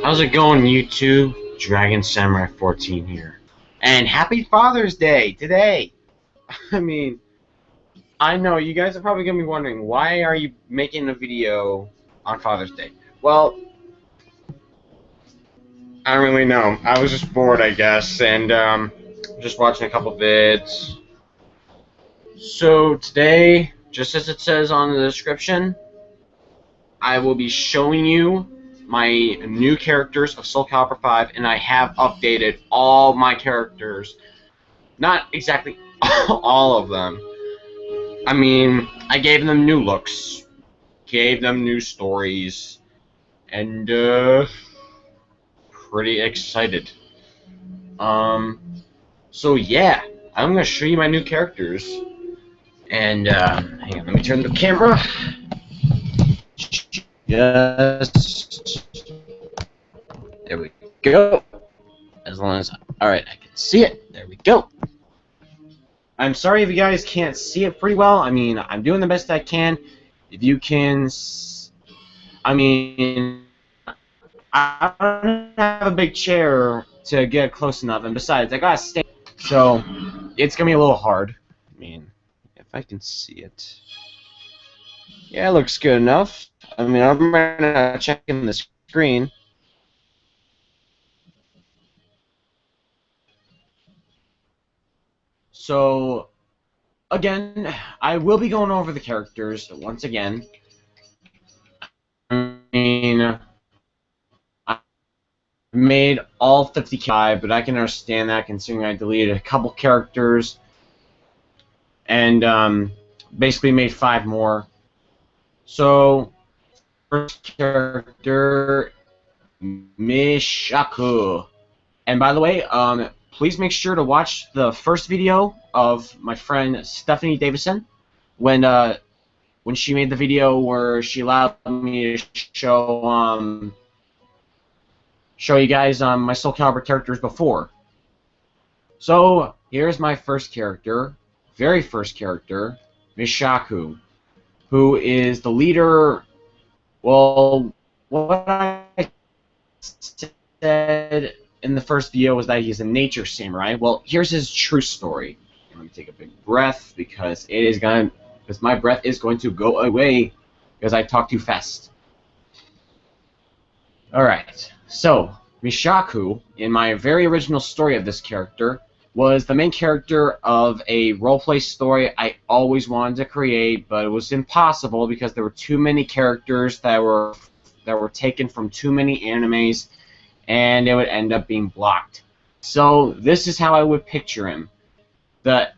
How's it going, YouTube? Dragon Samurai 14 here. And happy Father's Day today! I mean, I know you guys are probably going to be wondering, why are you making a video on Father's Day? Well, I don't really know. I was just bored, I guess, and just watching a couple vids. So today, just as it says on the description, I will be showing you my new characters of Soul Calibur V, and I have updated all my characters. Not exactly all of them. I mean, I gave them new looks, gave them new stories, and pretty excited. So yeah, I'm gonna show you my new characters, and hang on, let me turn the camera. Yes. There we go. As long as, alright, I can see it. There we go. I'm sorry if you guys can't see it pretty well. I mean, I'm doing the best I can. If you can, I mean, I don't have a big chair to get close enough, and besides, I gotta stay. So, it's gonna be a little hard. I mean, if I can see it. Yeah, it looks good enough. I mean, I'm right now checking the screen. So, again, I will be going over the characters once again. I mean, I made all 55, but I can understand that considering I deleted a couple characters and basically made 5 more. So, first character, Mishaku. And by the way, please make sure to watch the first video of my friend Stefanie Davison when she made the video where she allowed me to show you guys my Soul Calibur characters before. So here's my first character, very first character, Mishaku, who is the leader. Well, what I said in the first video was that he's a nature samurai. Well, here's his true story. Let me take a big breath because my breath is going to go away because I talk too fast. Alright, so Mishaku, in my very original story of this character, was the main character of a roleplay story I always wanted to create, but it was impossible because there were too many characters that were taken from too many animes, and it would end up being blocked. So this is how I would picture him. But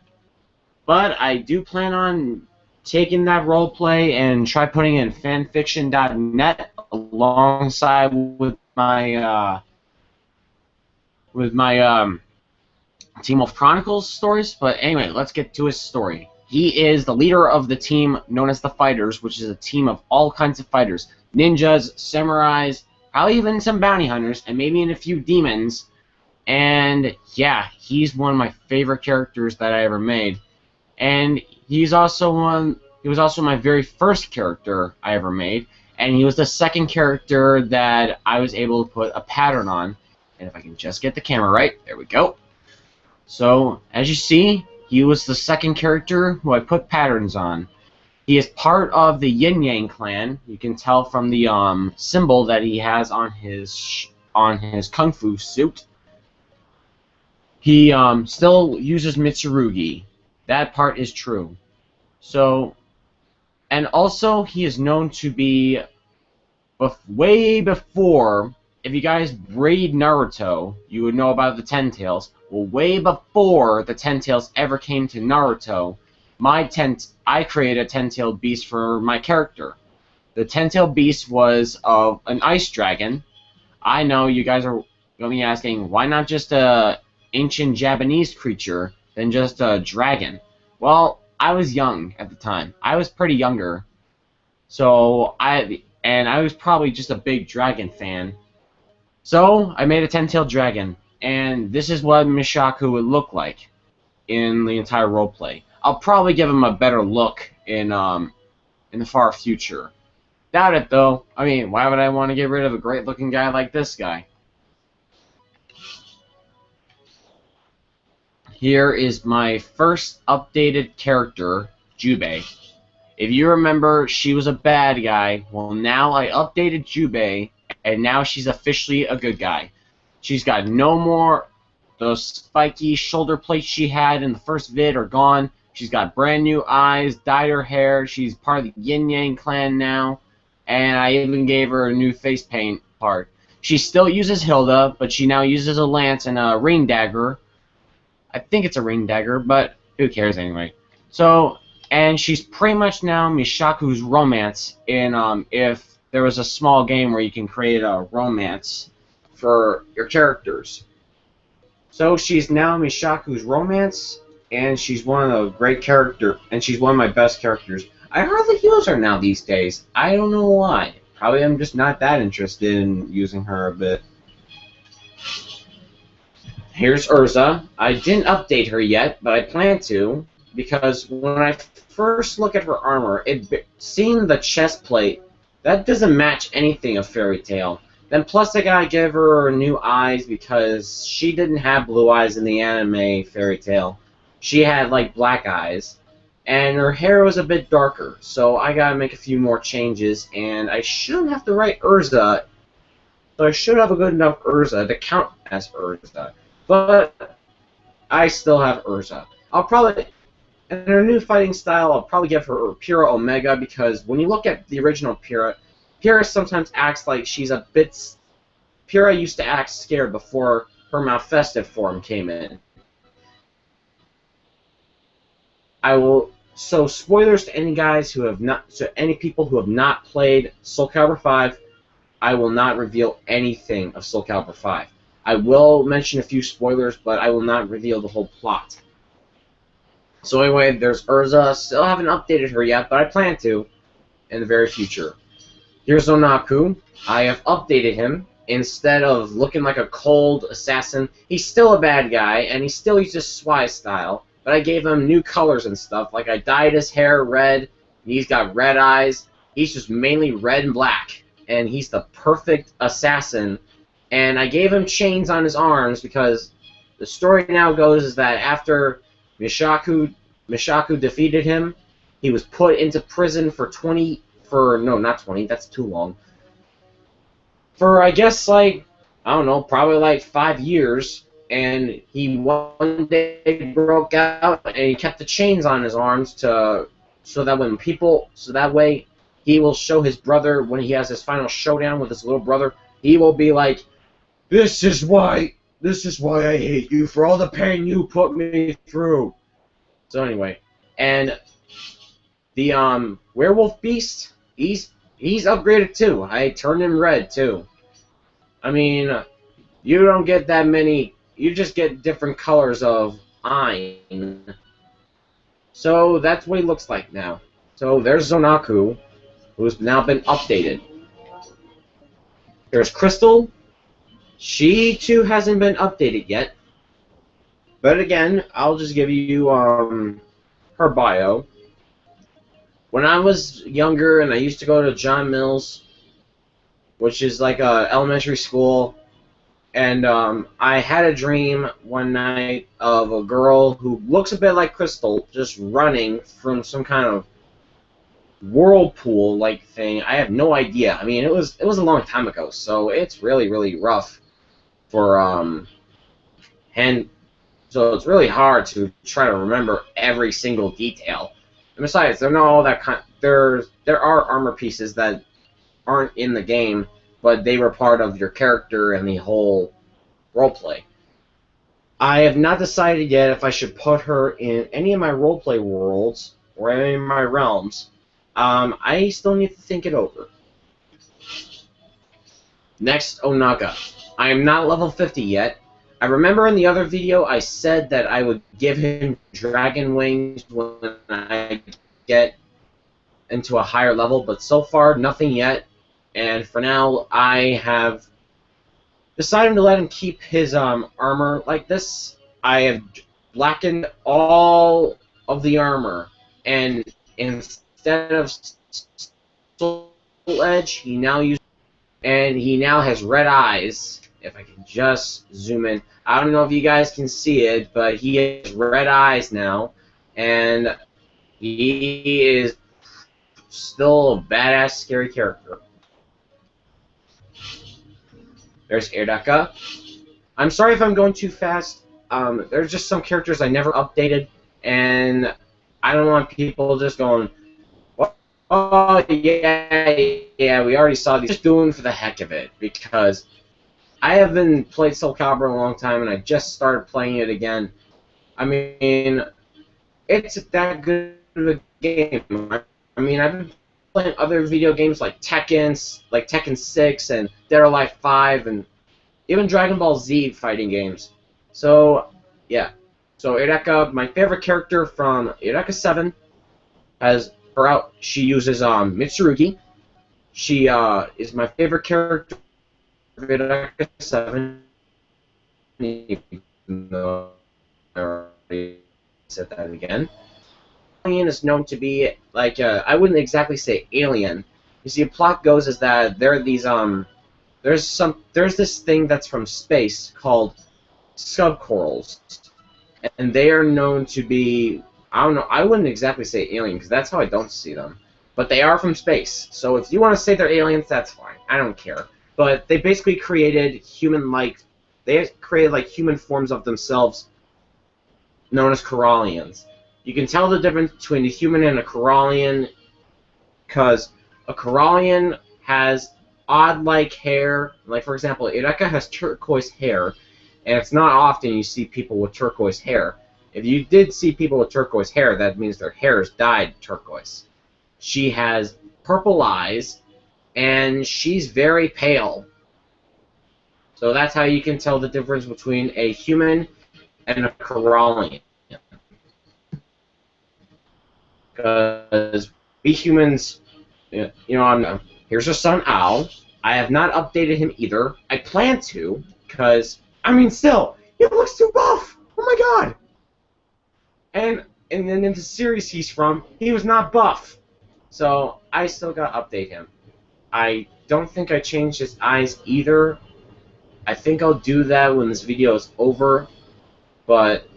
I do plan on taking that roleplay and try putting it in fanfiction.net alongside with my Team of Chronicles stories. But anyway, let's get to his story. He is the leader of the team known as the Fighters, which is a team of all kinds of fighters. Ninjas, samurais, probably even some bounty hunters, and maybe in a few demons. And yeah, he's one of my favorite characters that I ever made. And he was also my very first character I ever made, and he was the second character that I was able to put a pattern on. And if I can just get the camera right, there we go. So, as you see, he was the second character who I put patterns on. He is part of the Yin Yang clan. You can tell from the symbol that he has on his kung fu suit. He still uses Mitsurugi. That part is true. So, and also he is known to be way before. If you guys read Naruto, you would know about the Ten Tails. Well, way before the Ten Tails ever came to Naruto, I created a Ten-Tailed beast for my character. The Ten-Tailed beast was an ice dragon. I know you guys are going to be asking, why not just a ancient Japanese creature than just a dragon? Well, I was young at the time. I was pretty younger. So I was probably just a big dragon fan. So I made a 10-tailed dragon, and this is what Mishaku would look like in the entire roleplay. I'll probably give him a better look in the far future. Doubt it, though. I mean, why would I want to get rid of a great-looking guy like this guy? Here is my first updated character, Jubei. If you remember, she was a bad guy. Well, now I updated Jubei, and now she's officially a good guy. She's got no more those spiky shoulder plates she had in the first vid are gone. She's got brand new eyes, dyed her hair. She's part of the Yin Yang clan now, and I even gave her a new face paint part. She still uses Hilda, but she now uses a lance and a ring dagger. I think it's a ring dagger, but who cares anyway. So, and she's pretty much now Mishaku's romance in if there was a small game where you can create a romance for your characters. So she's now Mishaku's romance, and she's one of the great characters, and she's one of my best characters. I hardly use her now these days. I don't know why. Probably I'm just not that interested in using her a bit. Here's Urza. I didn't update her yet, but I plan to, because when I first look at her armor, seeing the chest plate, that doesn't match anything of Fairy Tail. Then plus I gotta give her new eyes because she didn't have blue eyes in the anime Fairy Tail. She had like black eyes, and her hair was a bit darker, so I gotta make a few more changes, and I shouldn't have to write Urza, so I should have a good enough Urza to count as Urza. But I still have Urza. I'll probably, in her new fighting style, I'll probably give her Pyrrha Omega, because when you look at the original Pyrrha, Pyrrha sometimes acts like she's a bit... Pyrrha used to act scared before her Malfested form came in. So spoilers to any guys who have not, to any people who have not played Soul Calibur V, I will not reveal anything of Soul Calibur V. I will mention a few spoilers, but I will not reveal the whole plot. So anyway, there's Urza. Still haven't updated her yet, but I plan to in the very future. Here's Onaku. I have updated him. Instead of looking like a cold assassin, he's still a bad guy, and he still uses Swai style, but I gave him new colors and stuff. Like I dyed his hair red, and he's got red eyes. He's just mainly red and black, and he's the perfect assassin. And I gave him chains on his arms because the story now goes is that after Mishaku defeated him, he was put into prison for no, not 20, that's too long. For, I guess, like, I don't know, probably like 5 years, and he one day broke out, and he kept the chains on his arms so that way he will show his brother, when he has his final showdown with his little brother, he will be like, This is why I hate you, for all the pain you put me through. So anyway, and the werewolf beast, he's upgraded too. I turned him red too. I mean, you don't get that many, you just get different colors of Ein. So that's what he looks like now. So there's Zonaku, who's now been updated. There's Crystal. She, too, hasn't been updated yet. But again, I'll just give you her bio. When I was younger and I used to go to John Mills, which is like a elementary school, and I had a dream one night of a girl who looks a bit like Crystal just running from some kind of whirlpool-like thing. I have no idea. I mean, it was a long time ago, so it's really, really rough. And so it's really hard to try to remember every single detail. And besides, they're not all that there are armor pieces that aren't in the game, but they were part of your character and the whole roleplay. I have not decided yet if I should put her in any of my roleplay worlds or any of my realms. I still need to think it over. Next, Onaga. I am not level 50 yet. I remember in the other video I said that I would give him dragon wings when I get into a higher level, but so far nothing yet. And for now I have decided to let him keep his armor like this. I have blackened all of the armor, and instead of edge. He now uses, and he now has red eyes. If I can just zoom in, I don't know if you guys can see it, but he has red eyes now, and he is still a badass, scary character. There's Erdeka. I'm sorry if I'm going too fast. There's just some characters I never updated, and I don't want people just going, oh, yeah, we already saw these. Just doing for the heck of it, because I haven't played Soul Calibur in a long time, and I just started playing it again. I mean, it's that good of a game. I mean, I've been playing other video games like Tekken 6 and Dead or Alive 5, and even Dragon Ball Z fighting games. So, yeah. So, Erdeka, my favorite character from Erdeka 7, has her out. She uses Mitsurugi. She is my favorite character of Erdeka 7. Even though I already said that again. Alien is known to be like I wouldn't exactly say alien. You see, the plot goes is that there are these there's this thing that's from space called subcorals, and they are known to be, I don't know, I wouldn't exactly say alien because that's how I don't see them, but they are from space. So if you want to say they're aliens, that's fine. I don't care. But they basically created they created like human forms of themselves, known as Corallians. You can tell the difference between a human and a Corallian because a Corallian has odd-like hair. Like, for example, Erdeka has turquoise hair, and it's not often you see people with turquoise hair. If you did see people with turquoise hair, that means their hair is dyed turquoise. She has purple eyes, and she's very pale. So that's how you can tell the difference between a human and a Corallian. Because we humans, you know, here's our son Al. I have not updated him either. I plan to, because, I mean, still, he looks too buff. Oh my god. And then in the series he's from, he was not buff. So I still gotta update him. I don't think I changed his eyes either. I think I'll do that when this video is over. But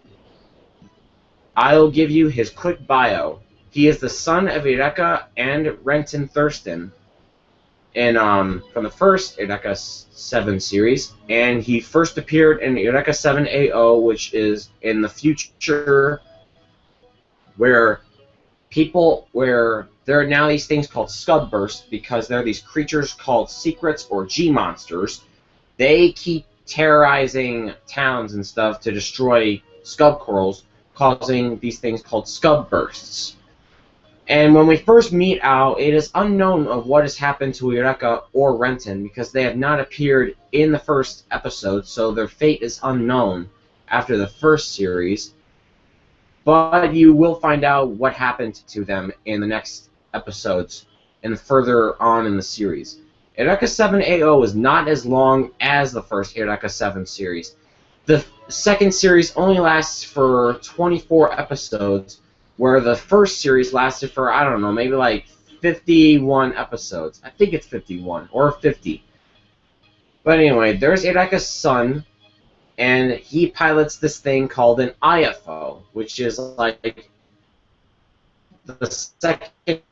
I'll give you his quick bio. He is the son of Erdeka and Renton Thurston from the first Erdeka 7 series, and he first appeared in Erdeka 7 AO, which is in the future where there are now these things called scud bursts because there are these creatures called secrets or G-monsters. They keep terrorizing towns and stuff to destroy scud corals, causing these things called scud bursts. And when we first meet Al, it is unknown of what has happened to Erdeka or Renton because they have not appeared in the first episode, so their fate is unknown after the first series. But you will find out what happened to them in the next episodes and further on in the series. Erdeka 7 AO is not as long as the first Erdeka 7 series. The second series only lasts for 24 episodes, where the first series lasted for, I don't know, maybe like 51 episodes. I think it's 51, or 50. But anyway, there's Erdeka's son, and he pilots this thing called an IFO, which is like the second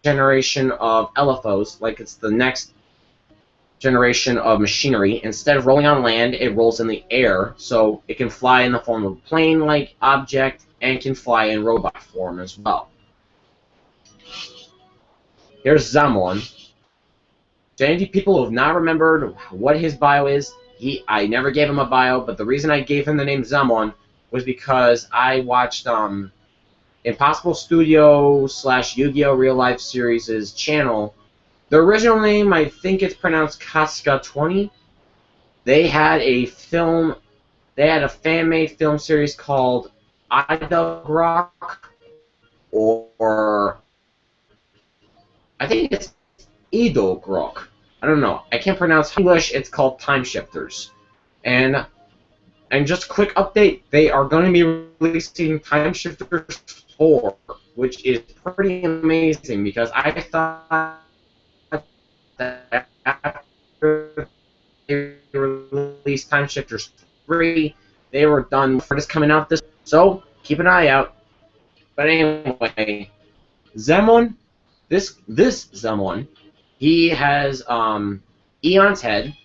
generation of LFOs, like it's the next generation of machinery. Instead of rolling on land, it rolls in the air, so it can fly in the form of a plane-like object, and can fly in robot form as well. Here's Zamon. To any people who have not remembered what his bio is, I never gave him a bio, but the reason I gave him the name Zamon was because I watched Impossible Studio / Yu-Gi-Oh! Real Life Series' channel. The original name, I think it's pronounced Casca 20. They had a fan-made film series called Idogrok, or I think it's Idogrok. I don't know. I can't pronounce English. It's called Time Shifters. And just a quick update, they are going to be releasing Time Shifters 4, which is pretty amazing because I thought that after they released Time Shifters 3, they were done for this coming out this. So keep an eye out. But anyway, Zemon, this Zemon, he has Eon's head,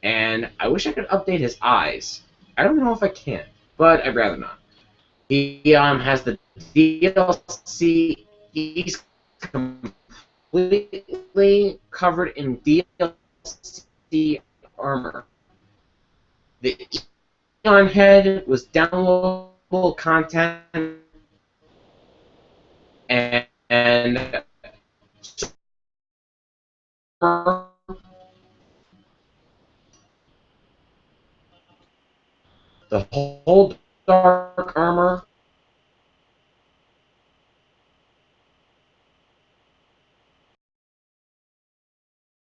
and I wish I could update his eyes. I don't know if I can, but I'd rather not. He has the DLC. He's completely covered in DLC armor. The Eon head was downloadable content, and the whole dark armor,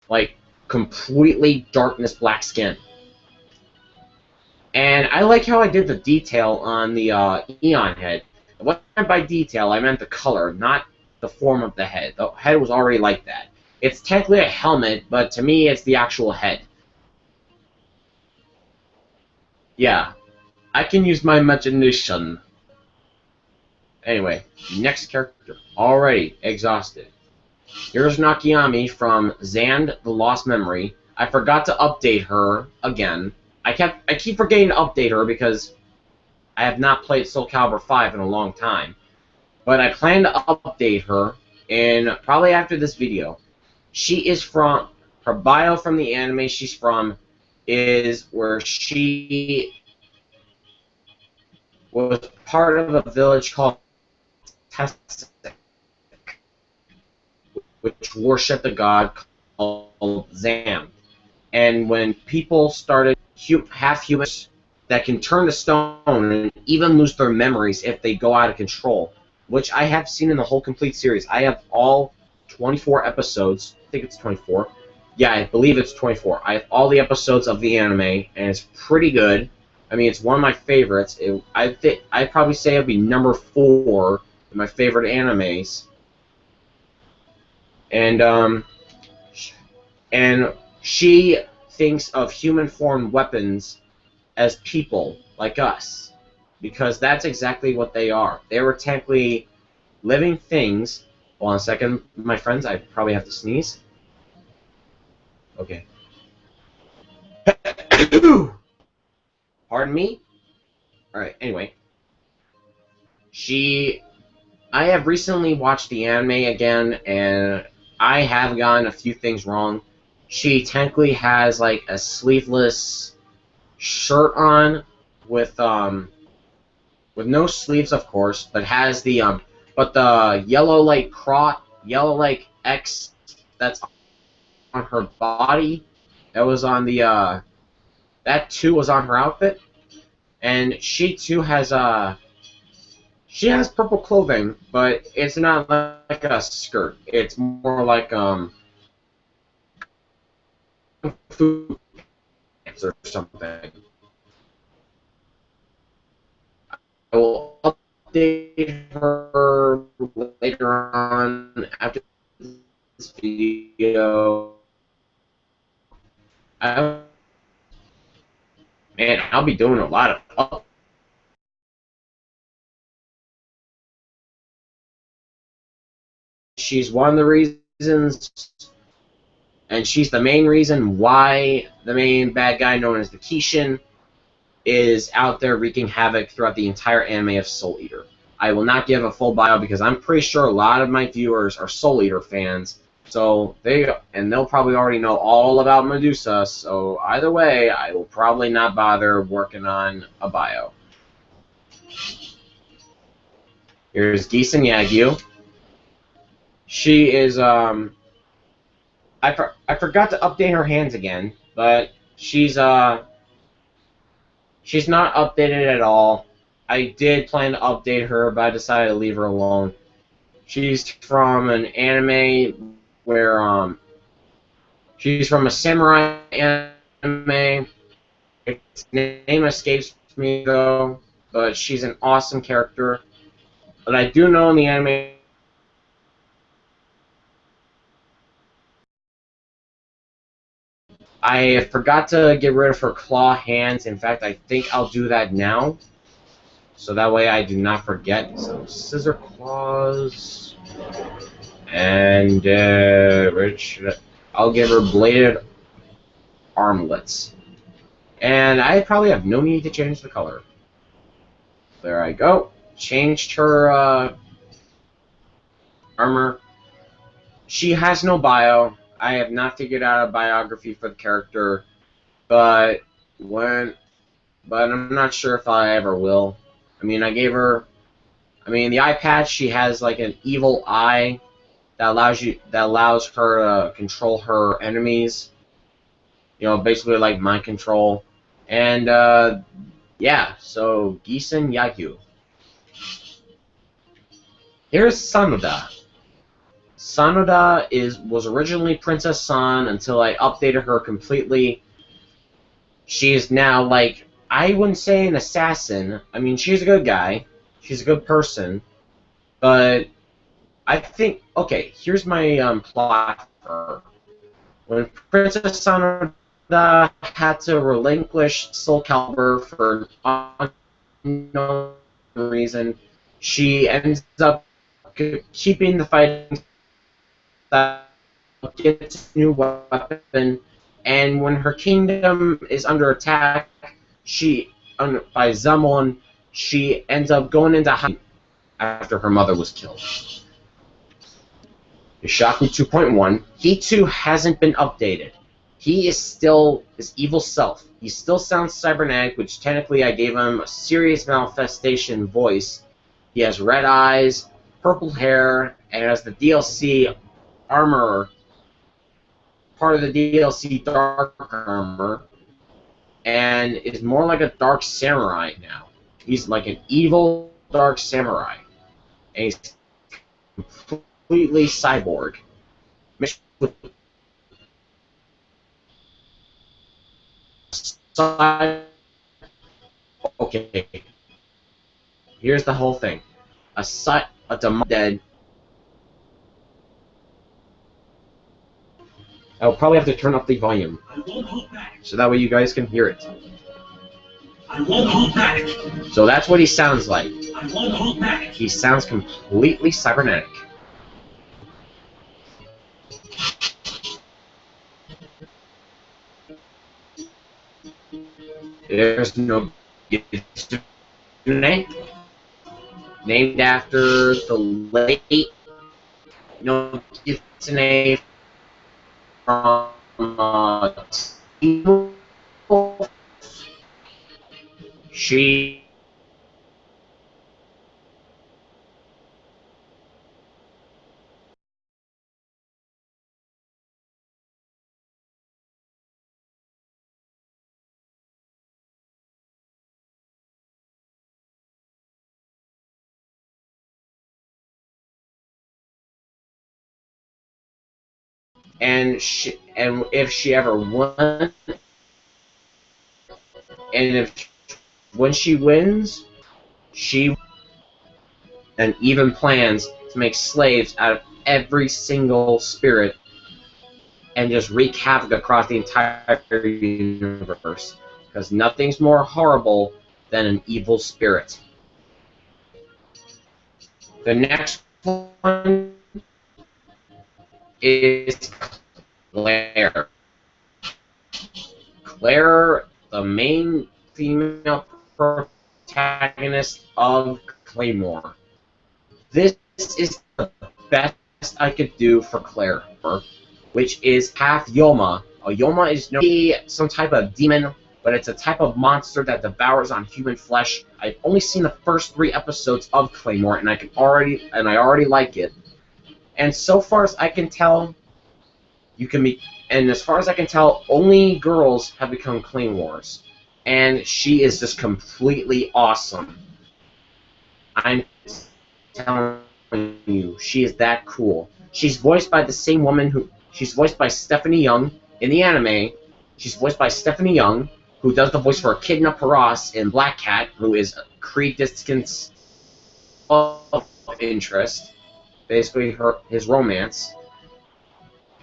like completely darkness black skin. And I like how I did the detail on the Eon head. What I meant by detail, I meant the color, not the form of the head. The head was already like that. It's technically a helmet, but to me, it's the actual head. Yeah, I can use my imagination. Anyway, next character. Already exhausted. Here's Nakayami from Zand: The Lost Memory. I forgot to update her again. I keep forgetting to update her because I have not played Soul Calibur V in a long time. But I plan to update her in probably after this video. She is from her bio from the anime she's from is where she was part of a village called Tessic, which worshipped a god called Zam. And when people started half humans that can turn to stone and even lose their memories if they go out of control, which I have seen in the whole complete series. I have all 24 episodes. I think it's 24. Yeah, I believe it's 24. I have all the episodes of the anime, and it's pretty good. I mean, it's one of my favorites. I'd probably say it'd be number 4 in my favorite animes. And she thinks of human-formed weapons as people like us, because that's exactly what they are. They were technically living things. Hold on a second, my friends. I probably have to sneeze. Okay. Pardon me. All right. Anyway, I have recently watched the anime again, and I have gotten a few things wrong. She technically has like a sleeveless shirt on with no sleeves, of course, but has the yellow like X that's on her body. That was on the that too was on her outfit, and she too has she has purple clothing, but it's not like a skirt. It's more like food pants or something. I will update her later on after this video. Man, I'll be doing a lot of. She's one of the reasons, and she's the main reason why the main bad guy, known as the Kishin, is out there wreaking havoc throughout the entire anime of Soul Eater. I will not give a full bio because I'm pretty sure a lot of my viewers are Soul Eater fans, so they'll probably already know all about Medusa. So either way, I will probably not bother working on a bio. Here's Gisun Yagyu. She is I forgot to update her hands again, but she's not updated at all. I did plan to update her, but I decided to leave her alone. She's from an anime where she's from a samurai anime. Its name escapes me though, but she's an awesome character. But I do know in the anime I forgot to get rid of her claw hands. In fact, I think I'll do that now. So that way I do not forget. So scissor claws. And I'll give her bladed armlets. And I probably have no need to change the color. There I go. Changed her armor. She has no bio. I have not figured out a biography for the character, but I'm not sure if I ever will. I mean, the eye patch. She has like an evil eye that allows her to control her enemies. You know, basically like mind control. And yeah, so Gisen Yaku. Here's Sanoda. Sanoda was originally Princess San until I updated her completely. She is now, like, I wouldn't say an assassin. I mean, she's a good guy. She's a good person. But I think, okay, here's my plot for her. When Princess Sanoda had to relinquish Soul Calibur for unknown reason, she ends up keeping the fighting style, gets a new weapon, and when her kingdom is under attack, by Zemon, she ends up going into hiding after her mother was killed. Ishaku 2.1, he too hasn't been updated. He is still his evil self. He still sounds cybernetic, which technically I gave him a serious manifestation voice. He has red eyes, purple hair, and has the DLC armor, part of the DLC dark armor, and is more like a dark samurai now. He's like an evil dark samurai, and he's completely cyborg. Okay, here's the whole thing. A demon dead. I'll probably have to turn up the volume so that way you guys can hear it. I won't hold back. So that's what he sounds like. I won't hold back. He sounds completely cybernetic. There's no Kitsune, named after the late no Kitsune from she and if she ever won, and when she wins, she and even plans to make slaves out of every single spirit and just wreak havoc across the entire universe. Because nothing's more horrible than an evil spirit. The next one is Claire. Claire, the main female protagonist of Claymore. This is the best I could do for Claire, which is half Yoma. A Yoma is some type of demon, but it's a type of monster that devours on human flesh. I've only seen the first 3 episodes of Claymore, and I already like it. And so far as I can tell, as far as I can tell, only girls have become Claymores, and she is just completely awesome. I'm telling you, she is that cool. She's voiced by the same woman she's voiced by Stefanie Young in the anime. She's voiced by Stefanie Young, who does the voice for Echidna Paras in Black Cat, who is Creed Diskin's love interest, basically his romance.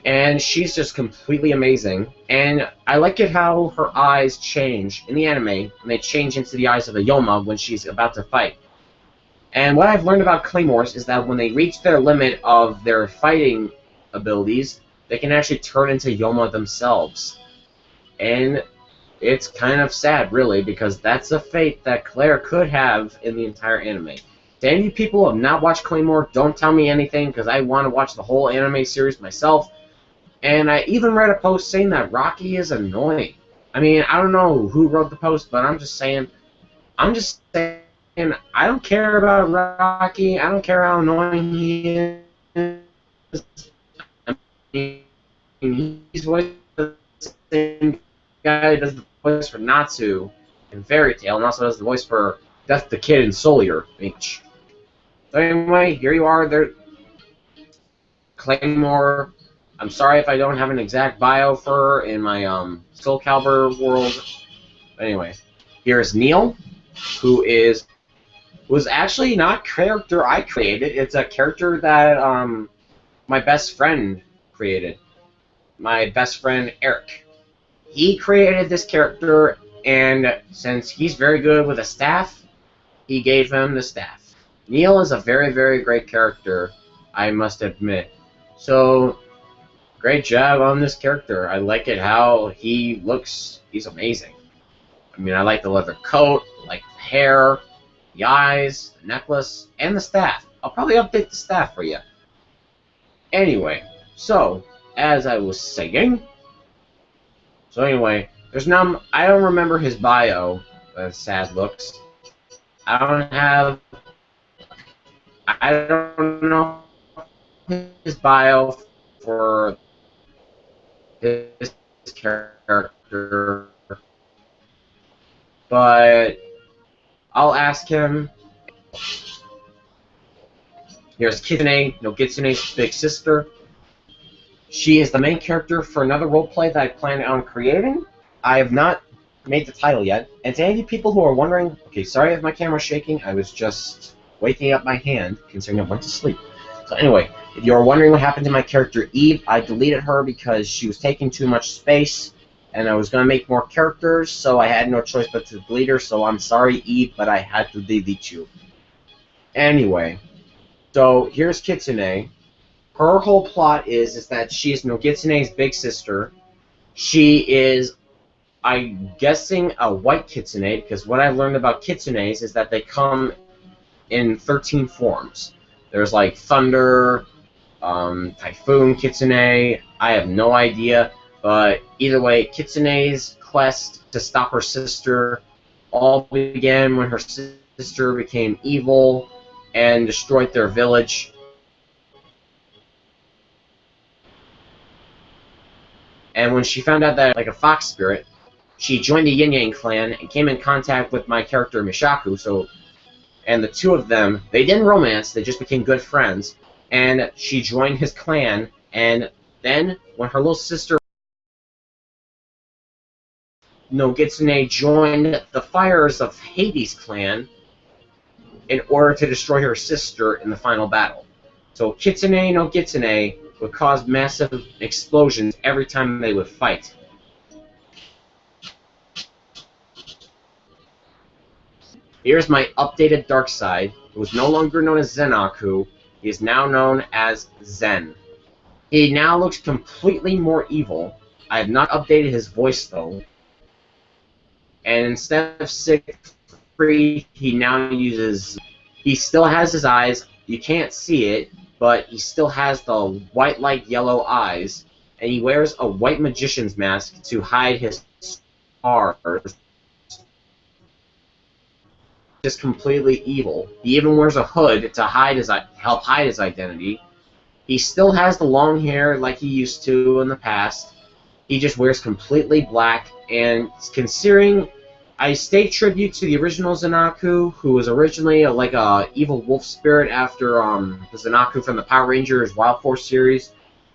and she's just completely amazing. And I like it how her eyes change in the anime, and they change into the eyes of a Yoma when she's about to fight. And what I've learned about claymores is that when they reach their limit of their fighting abilities, they can actually turn into Yoma themselves. And it's kind of sad, really, because that's a fate that Claire could have in the entire anime. To any people who have not watched Claymore, don't tell me anything, because I want to watch the whole anime series myself. And I even read a post saying that Rocky is annoying. I mean, I don't know who wrote the post, but I'm just saying, I don't care about Rocky. I don't care how annoying he is. I mean, he's the same guy who does the voice for Natsu in Fairy Tail, and also does the voice for Death the Kid in Soul Calibur. So anyway, here you are. There, Claymore. I'm sorry if I don't have an exact bio for her in my Soul Calibur world. But anyway, here's Neil, who was actually not a character I created. It's a character that my best friend created. My best friend Eric. He created this character, and since he's very good with a staff, he gave him the staff. Neil is a very, very great character, I must admit. So, great job on this character. I like it how he looks. He's amazing. I mean, I like the leather coat, I like the hair, the eyes, the necklace, and the staff. I'll probably update the staff for you. Anyway, so, as I was saying, there's no. I don't remember his bio, as sad looks. I don't know his bio for his character, but I'll ask him. Here's Kitsune, Nogitsune's big sister. She is the main character for another roleplay that I plan on creating. I have not made the title yet. And to any people who are wondering, okay, sorry if my camera's shaking, I was just waking up my hand, considering I went to sleep. So anyway, if you're wondering what happened to my character Eve, I deleted her because she was taking too much space, and I was going to make more characters, so I had no choice but to delete her, so I'm sorry, Eve, but I had to delete you. Anyway, so here's Kitsune. Her whole plot is that she is Nogitsune's big sister. She is, I'm guessing, a white Kitsune, because what I learned about Kitsunes is that they come in 13 forms. There's like Thunder, Typhoon Kitsune, I have no idea, but either way, Kitsune's quest to stop her sister all began when her sister became evil and destroyed their village. And when she found out that, like a fox spirit, she joined the Yin Yang clan and came in contact with my character Mishaku. And the two of them, they didn't romance, they just became good friends. And she joined his clan, and then when her little sister Nogitsune joined the Fires of Hades clan in order to destroy her sister in the final battle. So Kitsune Nogitsune would cause massive explosions every time they would fight. Here's my updated dark side, who is no longer known as Zenaku. He is now known as Zen. He now looks completely more evil. I have not updated his voice though. And instead of 6'3", he now uses... He still has his eyes. You can't see it, but he still has the white like yellow eyes, and he wears a white magician's mask to hide his scars. Just completely evil. He even wears a hood to help hide his identity. He still has the long hair like he used to in the past. He just wears completely black, and considering I stay tribute to the original Zenaku, who was originally like a evil wolf spirit after the Zenaku from the Power Rangers Wild Force series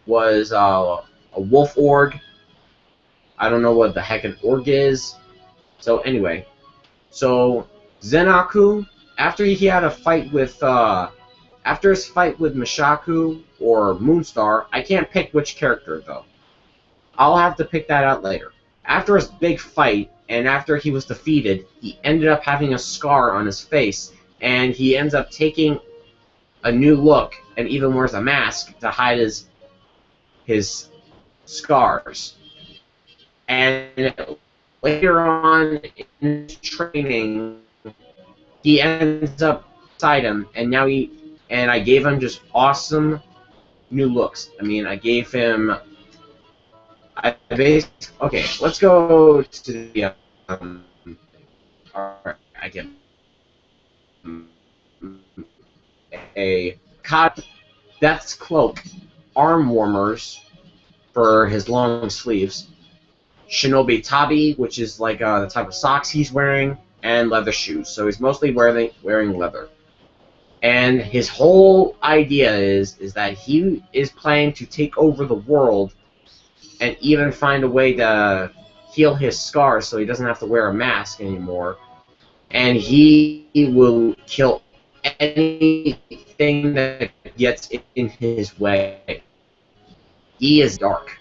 was a wolf org. I don't know what the heck an org is. So anyway, so Zenaku, after he had a fight with After his fight with Mishaku or Moonstar, I can't pick which character though. I'll have to pick that out later. After his big fight, and after he was defeated, he ended up having a scar on his face, and he ends up taking a new look and even wears a mask to hide his scars. And later on in his training, he ends up beside him, and I gave him just awesome new looks. I mean, I gave him. Okay, let's go to the. Alright, I get a cod Death's Cloak, arm warmers for his long sleeves, Shinobi Tabi, which is like the type of socks he's wearing, and leather shoes. So he's mostly wearing leather. And his whole idea is that he is planning to take over the world and even find a way to heal his scars so he doesn't have to wear a mask anymore. And he will kill anything that gets in his way. He is dark.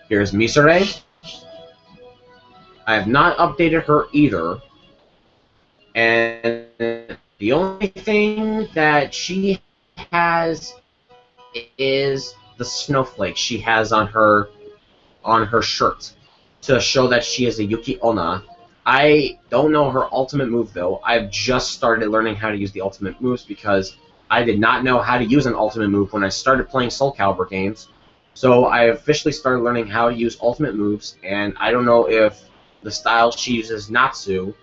Here's Misare. I have not updated her either. And the only thing that she has is the snowflake she has on her shirt to show that she is a Yuki Onna. I don't know her ultimate move though. I've just started learning how to use the ultimate moves because I did not know how to use an ultimate move when I started playing Soul Calibur games. So I officially started learning how to use ultimate moves, and I don't know if the style she uses, Natsu,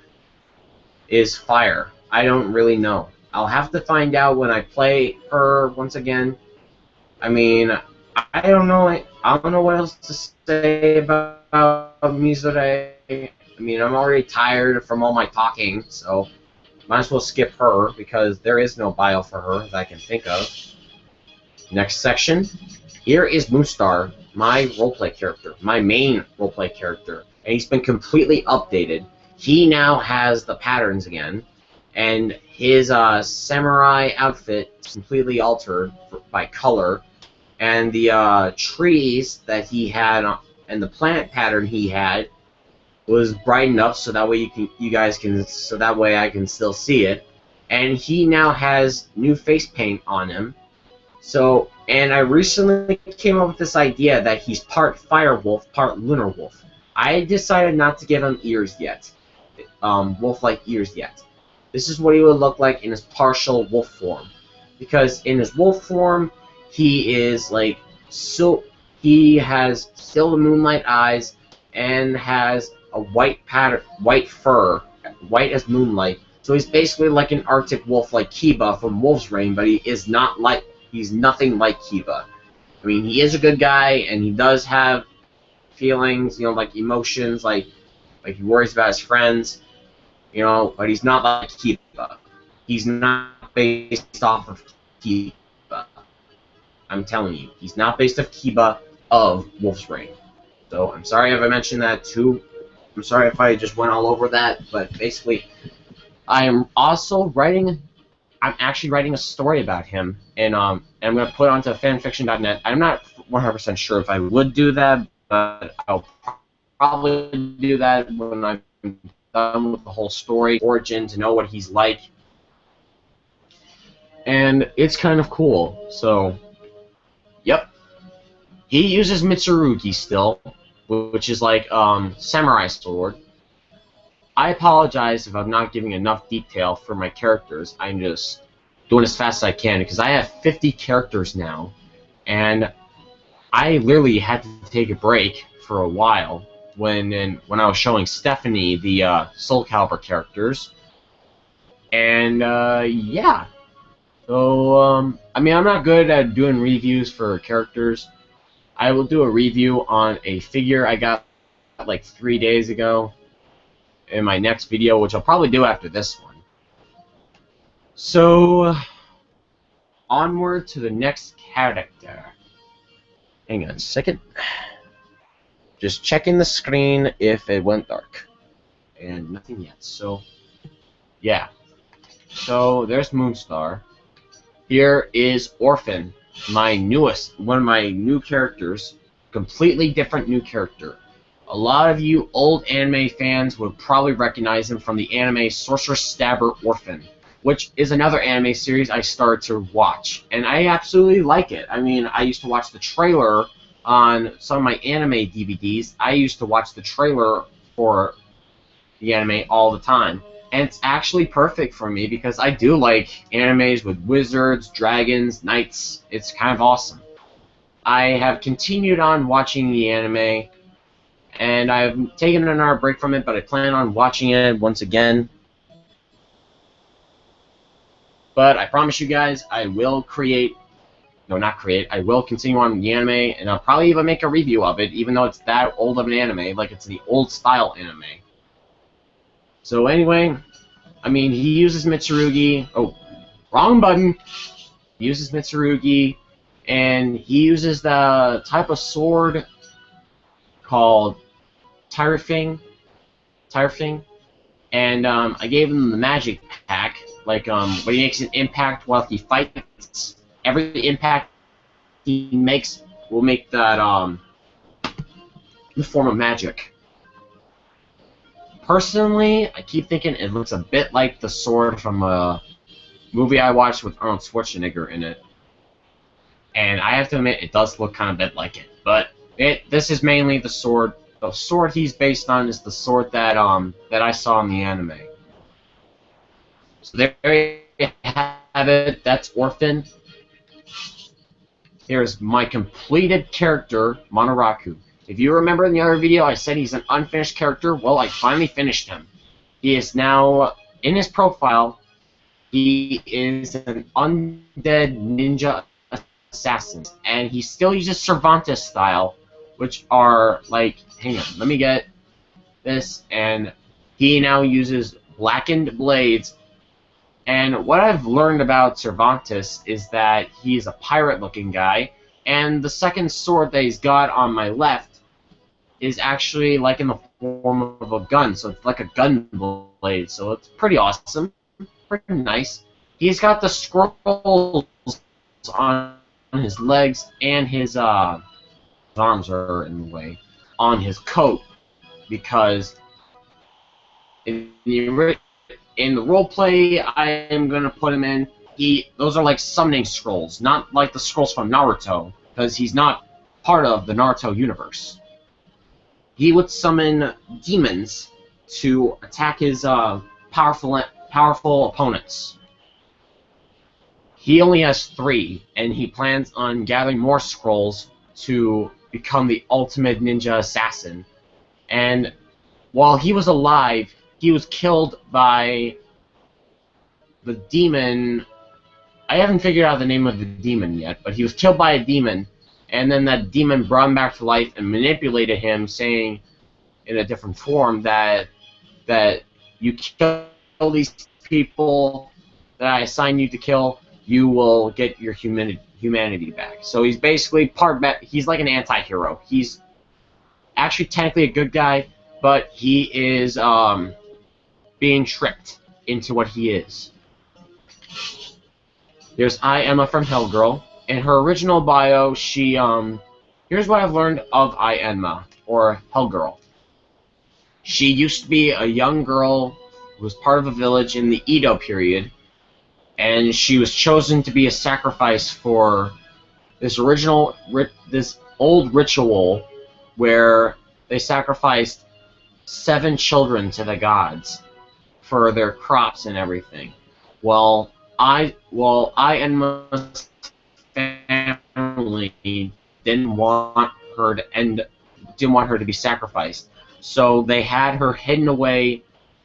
is fire. I don't really know. I'll have to find out when I play her once again. I mean, I don't know. I don't know what else to say about Misare. I mean, I'm already tired from all my talking, so might as well skip her because there is no bio for her that I can think of. Next section. Here is Moonstar, my roleplay character, my main roleplay character, and he's been completely updated. He now has the patterns again, and his samurai outfit is completely altered by color, and the trees that he had and the plant pattern he had was brightened up so that way so that way I can still see it. And he now has new face paint on him. So, and I recently came up with this idea that he's part fire wolf, part lunar wolf. I decided not to give him ears yet, wolf-like ears yet. This is what he would look like in his partial wolf form, because in his wolf form, he is like he has still the moonlight eyes and has a white pattern, white fur, white as moonlight. So he's basically like an Arctic wolf, like Kiba from Wolf's Rain, but he's nothing like Kiba. I mean, he is a good guy, and he does have feelings, you know, like emotions, like he worries about his friends, you know, but he's not like Kiba. He's not based off of Kiba. I'm telling you, he's not based off Kiba of Wolf's Rain. So I'm sorry if I mentioned that too. I'm sorry if I just went all over that, but basically, I'm actually writing a story about him, and I'm going to put it onto fanfiction.net. I'm not 100% sure if I would do that, but I'll probably do that when I'm done with the whole story, origin, to know what he's like. And it's kind of cool, so, yep. He uses Mitsurugi still, which is like samurai sword. I apologize if I'm not giving enough detail for my characters. I'm just doing as fast as I can because I have 50 characters now, and I literally had to take a break for a while when I was showing Stefanie the Soul Calibur characters, and yeah. So I mean, I'm not good at doing reviews for characters. I will do a review on a figure I got like 3 days ago in my next video, which I'll probably do after this one. So, onward to the next character. Hang on a second. Just checking the screen if it went dark. And nothing yet, so, yeah. So there's Moonstar. Here is Orphan, one of my new characters, completely different new character. A lot of you old anime fans would probably recognize him from the anime Sorcerer Stabber Orphan, which is another anime series I started to watch, and I absolutely like it. I mean, I used to watch the trailer on some of my anime DVDs. I used to watch the trailer for the anime all the time. And it's actually perfect for me because I do like animes with wizards, dragons, knights. It's kind of awesome. I have continued on watching the anime, and I've taken another break from it, but I plan on watching it once again. But I promise you guys, I will I will continue on the anime, and I'll probably even make a review of it, even though it's that old of an anime, like it's the old style anime. So anyway, I mean, he uses Mitsurugi. Oh, wrong button. He uses Mitsurugi, and he uses the type of sword called Tyrfing. And I gave him the magic pack. Like when he makes an impact while he fights, every impact he makes will make that the form of magic. Personally, I keep thinking it looks a bit like the sword from a movie I watched with Arnold Schwarzenegger in it. And I have to admit, it does look kind of a bit like it. But this is mainly the sword. The sword he's based on is the sword that I saw in the anime. So there you have it. That's Orphan. Here's my completed character, Monoraku. If you remember in the other video, I said he's an unfinished character. Well, I finally finished him. He is now, in his profile, he is an undead ninja assassin. And he still uses Cervantes style, which are, like, hang on, let me get this. And he now uses blackened blades. And what I've learned about Cervantes is that he's a pirate-looking guy. And the second sword that he's got on my left is actually like in the form of a gun, so it's like a gun blade, so it's pretty awesome, pretty nice. He's got the scrolls on his legs, and his arms are in the way, on his coat, because in the roleplay I am going to put him in, those are like summoning scrolls, not like the scrolls from Naruto, because he's not part of the Naruto universe. He would summon demons to attack his powerful opponents. He only has 3, and he plans on gathering more scrolls to become the ultimate ninja assassin. And while he was alive, he was killed by the demon. I haven't figured out the name of the demon yet, but he was killed by a demon. And then that demon brought him back to life and manipulated him, saying in a different form that you kill these people that I assign you to kill, you will get your humanity back. So he's basically he's like an anti-hero. He's actually technically a good guy, but he is being tricked into what he is. Here's I Emma from Hellgirl. In her original bio, she, here's what I've learned of I Emma, or Hellgirl. She used to be a young girl who was part of a village in the Edo period, and she was chosen to be a sacrifice for this old ritual where they sacrificed 7 children to the gods for their crops and everything. Well, I Emma's family didn't want her to be sacrificed, so they had her hidden away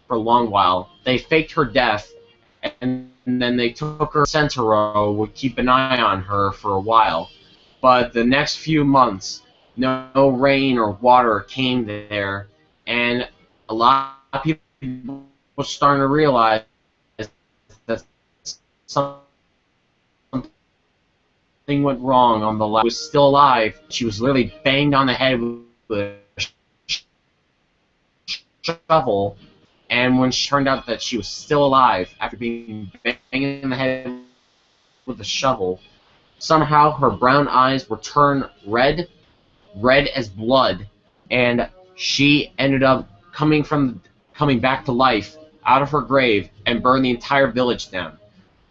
for a long while. They faked her death, and then they took her. Sentaro would keep an eye on her for a while, but the next few months, no rain or water came there, and a lot of people were starting to realize that something went wrong on the left. She was still alive. She was literally banged on the head with a shovel And when she turned out that she was still alive after being banged in the head with a shovel, somehow her brown eyes were turned red as blood, and she ended up coming back to life out of her grave and burned the entire village down.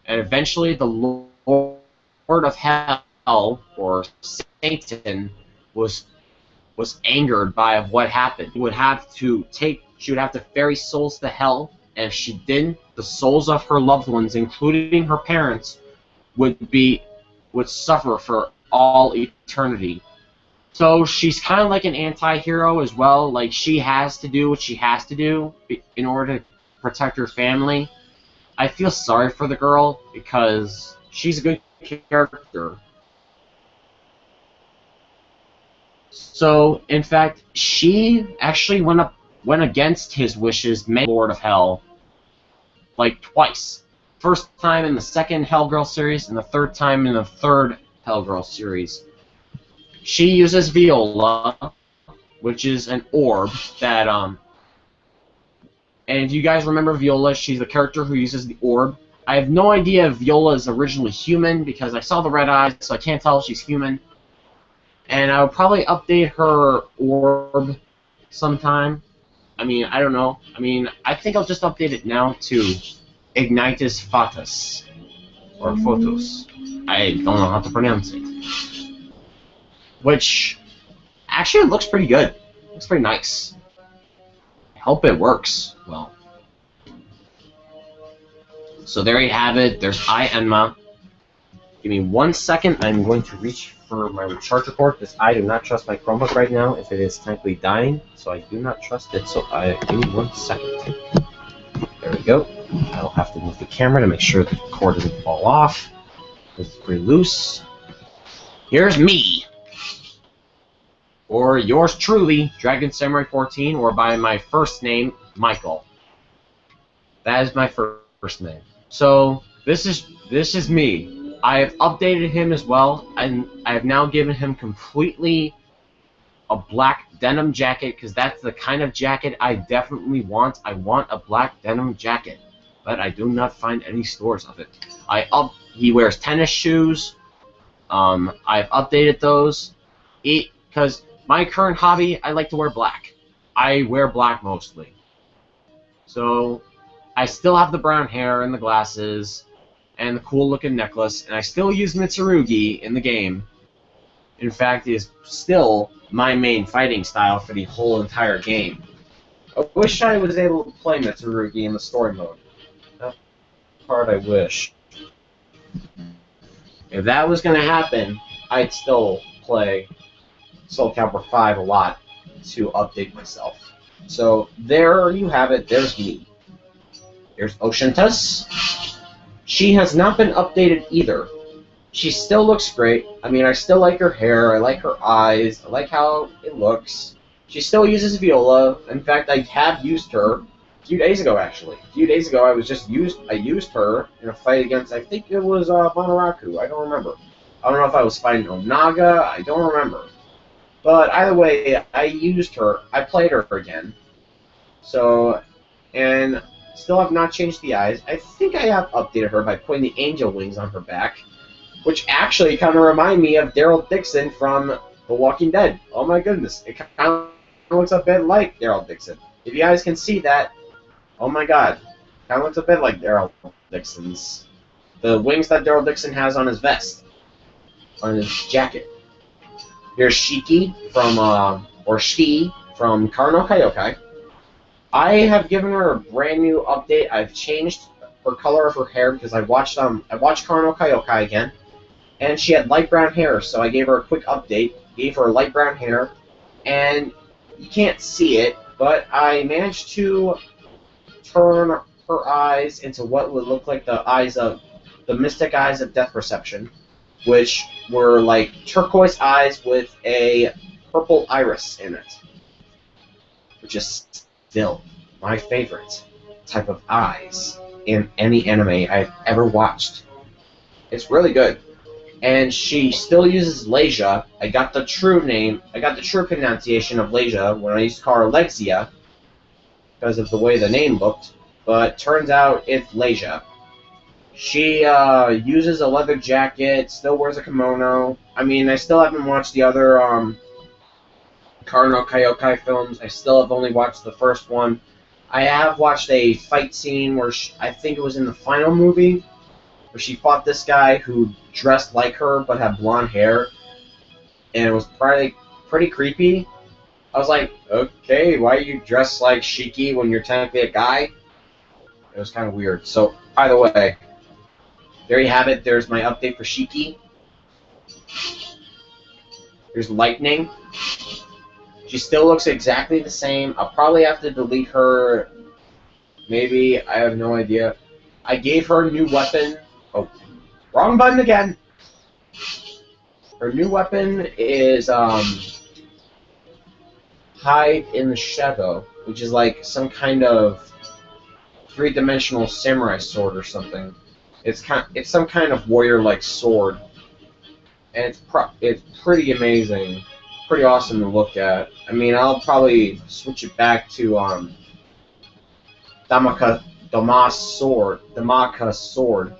And eventually, the Lord of Hell, or Satan, was angered by what happened. She would have to ferry souls to hell, and if she didn't, the souls of her loved ones, including her parents, would suffer for all eternity. So she's kind of like an anti-hero as well. Like, she has to do what she has to do in order to protect her family. I feel sorry for the girl because she's a good character. So, in fact, she actually went against his wishes, made Lord of Hell, like twice. First time in the second Hellgirl series, and the third time in the third Hellgirl series. She uses Viola, which is an orb that, and if you guys remember Viola, she's the character who uses the orb. I have no idea if Viola is originally human, because I saw the red eyes, so I can't tell if she's human. And I would probably update her orb sometime. I mean, I don't know. I mean, I think I'll just update it now to Ignitus Fatus, or Photos. I don't know how to pronounce it. Which actually looks pretty good. Looks pretty nice. I hope it works well. So there you have it. There's I Enma. Give me 1 second. I'm going to reach for my recharger cord because I do not trust my Chromebook right now if it is technically dying. So I do not trust it. So give me 1 second. There we go. I'll have to move the camera to make sure the cord doesn't fall off. It's pretty loose. Here's me. Or yours truly, Dragon Samurai 14, or by my first name, Michael. That is my first name. So this is me. I have updated him as well, and I have now given him completely a black denim jacket, because that's the kind of jacket I definitely want. I want a black denim jacket, but I do not find any stores of it. He wears tennis shoes. I've updated those. Because my current hobby, I like to wear black. I wear black mostly. So, I still have the brown hair and the glasses and the cool looking necklace, and I still use Mitsurugi in the game. In fact, it is still my main fighting style for the whole entire game. I wish I was able to play Mitsurugi in the story mode. That part I wish. If that was going to happen, I'd still play Soul Calibur V a lot to update myself. So there you have it. There's me. There's Oceantus. She has not been updated either. She still looks great. I mean, I still like her hair. I like her eyes. I like how it looks. She still uses Viola. In fact, I have used her a few days ago, actually. A few days ago, I used her in a fight against, I think it was Monaraku. I don't remember. I don't know if I was fighting Onaga. I don't remember. But either way, I used her. I played her again. So, and still have not changed the eyes. I think I have updated her by putting the angel wings on her back, which actually kind of remind me of Daryl Dixon from The Walking Dead. Oh my goodness, it kind of looks a bit like Daryl Dixon. If you guys can see that, oh my god, kind of looks a bit like Daryl Dixon's. The wings that Daryl Dixon has on his vest, on his jacket. Here's Shiki from, or Shiki from Karno Kaiokai. I have given her a brand new update. I've changed her color of her hair because I watched Karno Kaiokai again, and she had light brown hair, so I gave her a quick update. Gave her light brown hair, and you can't see it, but I managed to turn her eyes into what would look like the mystic eyes of Death Perception, which were like turquoise eyes with a purple iris in it, which is still my favorite type of eyes in any anime I've ever watched. It's really good. And she still uses Leisha. I got the true pronunciation of Leisha when I used to call her Lexia, because of the way the name looked, but turns out it's Leisha. She uses a leather jacket, still wears a kimono. I mean, I still haven't watched the other Karno Kaiokai films. I still have only watched the first one. I have watched a fight scene where I think it was in the final movie, where she fought this guy who dressed like her but had blonde hair, and it was pretty creepy. I was like, okay, why are you dressed like Shiki when you're technically a guy? It was kind of weird. So, either way, there you have it. There's my update for Shiki. There's Lightning. She still looks exactly the same. I'll probably have to delete her. Maybe. I have no idea. I gave her a new weapon. Oh, wrong button again. Her new weapon is Hide in the Shadow, which is like some kind of three-dimensional samurai sword or something. It's some kind of warrior-like sword, and it's pretty amazing, pretty awesome to look at. I mean, I'll probably switch it back to Damaka sword,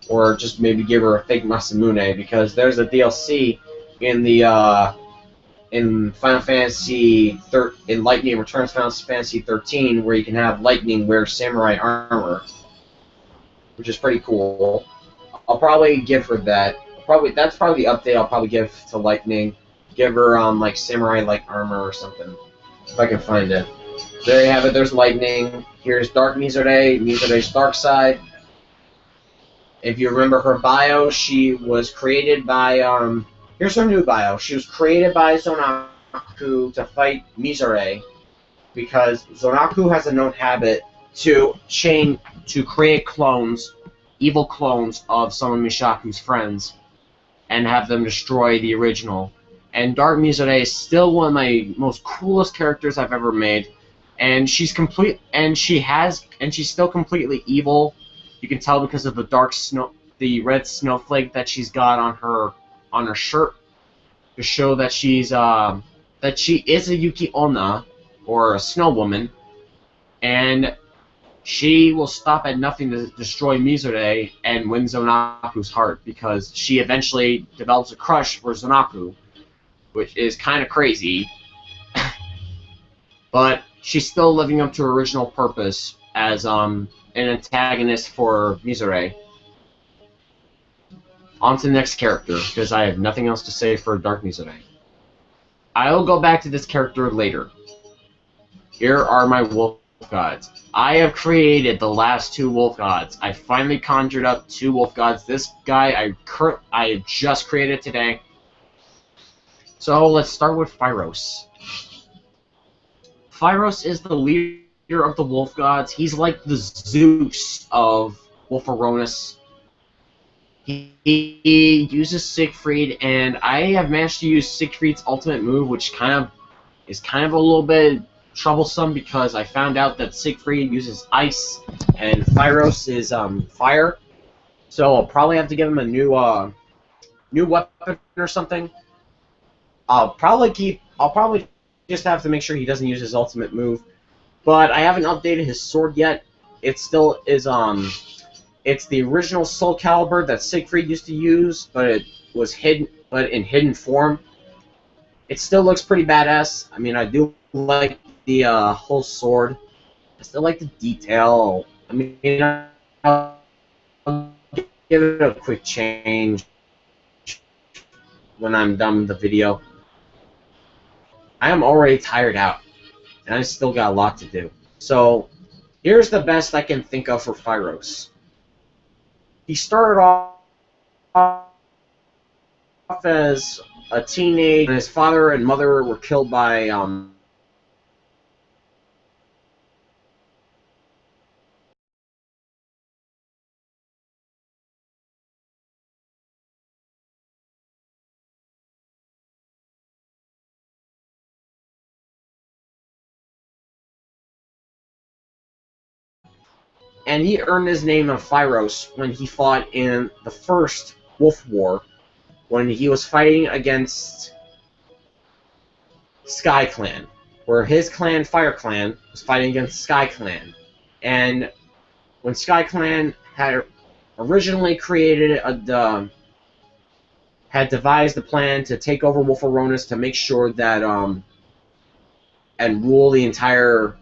or just maybe give her a fake Masamune, because there's a DLC in the in Final Fantasy in Lightning Returns Final Fantasy 13 where you can have Lightning wear samurai armor, which is pretty cool. I'll probably give her that. That's probably the update I'll probably give to Lightning. Give her like samurai-like armor or something, if I can find it. There you have it. There's Lightning. Here's Dark Mizore, Mizore's dark side. If you remember her bio, she was created by here's her new bio. She was created by Zonaku to fight Mizore, because Zonaku has a known habit to create clones, evil clones of some of Mishaku's friends, and have them destroy the original. And Dark Mizore is still one of my most coolest characters I've ever made, and she's still completely evil. You can tell because of the red snowflake that she's got on her shirt, to show that she is a Yuki Onna, or a snow woman, and she will stop at nothing to destroy Mizore and win Zonaku's heart, because she eventually develops a crush for Zonaku, which is kind of crazy. But she's still living up to her original purpose as an antagonist for Mizore. On to the next character, because I have nothing else to say for Dark Mizore. I'll go back to this character later. Here are my wolf gods. I have created the last two wolf gods. I finally conjured up two wolf gods. This guy I just created today. So let's start with Phyros. Phyros is the leader of the wolf gods. He's like the Zeus of Wolferonis. He uses Siegfried, and I have managed to use Siegfried's ultimate move, which is kind of a little bit troublesome, because I found out that Siegfried uses ice and Phyros is fire. So I'll probably have to give him a new weapon or something. I'll probably just have to make sure he doesn't use his ultimate move. But I haven't updated his sword yet. It still is it's the original Soul Calibur that Siegfried used to use, but it was hidden, but in hidden form. It still looks pretty badass. I mean, I do like the whole sword. I still like the detail. I mean, I'll give it a quick change when I'm done with the video. I am already tired out, and I still got a lot to do. So, here's the best I can think of for Phyros. He started off as a teenager, and his father and mother were killed by and he earned his name of Phyros when he fought in the first Wolf War, when he was fighting against Sky Clan. where his clan, Fire Clan, was fighting against Sky Clan. And when Sky Clan had originally had devised a plan to take over Wolferonis to make sure that and rule the entire